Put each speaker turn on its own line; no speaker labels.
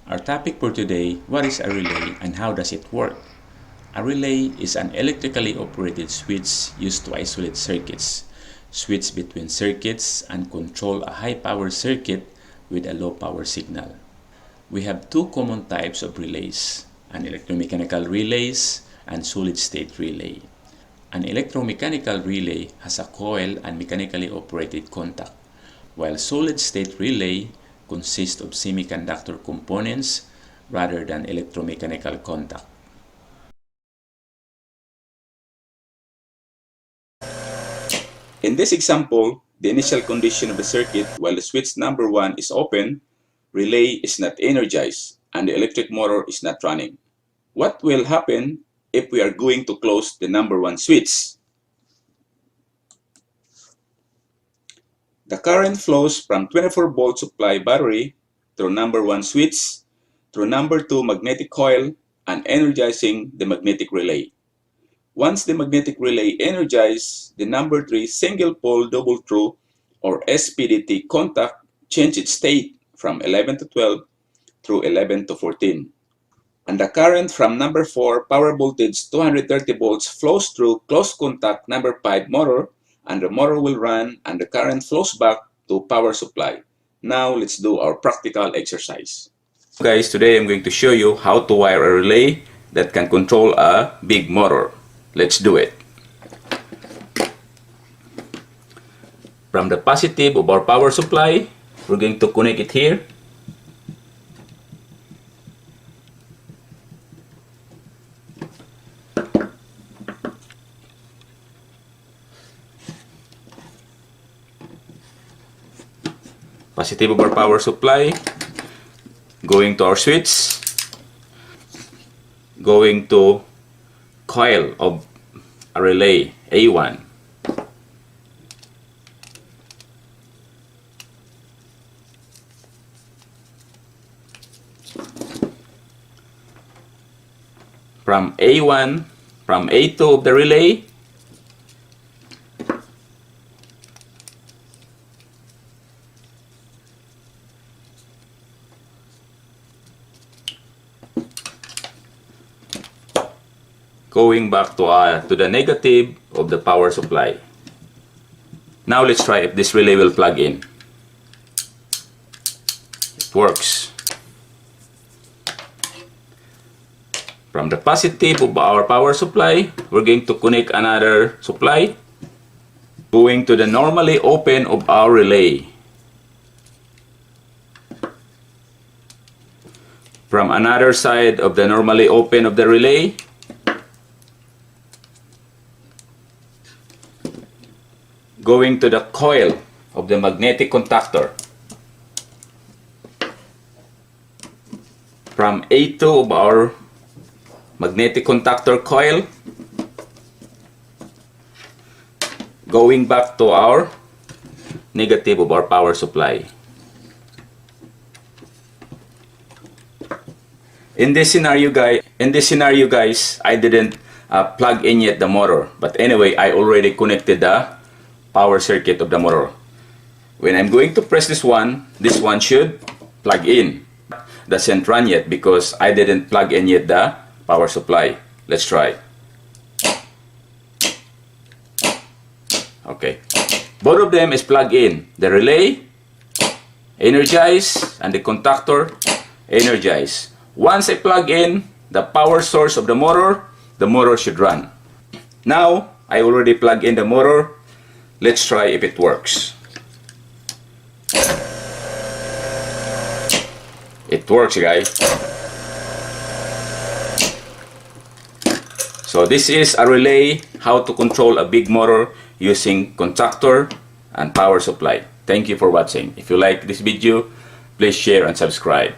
Our topic for today, what is a relay and how does it work? A relay is an electrically operated switch used to isolate circuits, switch between circuits, and control a high-power circuit with a low-power signal. We have two common types of relays, an electromechanical relays and solid-state relay. An electromechanical relay has a coil and mechanically operated contact, while solid-state relay consists of semiconductor components rather than electromechanical contact. In this example, the initial condition of the circuit while the switch number 1 is open, relay is not energized and the electric motor is not running. What will happen if we are going to close the number 1 switch? The current flows from 24-volt supply battery through number 1 switch, through number 2 magnetic coil, and energizing the magnetic relay. Once the magnetic relay energizes, the number 3 single pole double through or SPDT contact change its state from 11 to 12 through 11 to 14. And the current from number 4 power voltage 230 volts flows through close contact number 5 motor, and the motor will run and the current flows back to power supply. Now let's do our practical exercise. Guys, today I'm going to show you how to wire a relay that can control a big motor. Let's do it. From the positive of our power supply, we're going to connect it here. Positive of our power supply, going to our switch, going to coil of a relay A1. From A1, from A2 of the relay, going back to the negative of the power supply. Now let's try if this relay will plug in. It works. From the positive of our power supply, we're going to connect another supply, going to the normally open of our relay. From another side of the normally open of the relay, going to the coil of the magnetic contactor. From A2 of our magnetic contactor coil, going back to our negative of our power supply. In this scenario guys, I didn't plug in yet the motor, but anyway, I already connected the power circuit of the motor. When I'm going to press this one should plug in. Doesn't run yet because I didn't plug in yet the power supply. Let's try. Okay, both of them is plugged in. The relay energized and the contactor energized. Once I plug in the power source of the motor should run. Now I already plugged in the motor. Let's try if it works. It works, guys. So this is a relay, how to control a big motor using contactor and power supply. Thank you for watching. If you like this video, please share and subscribe.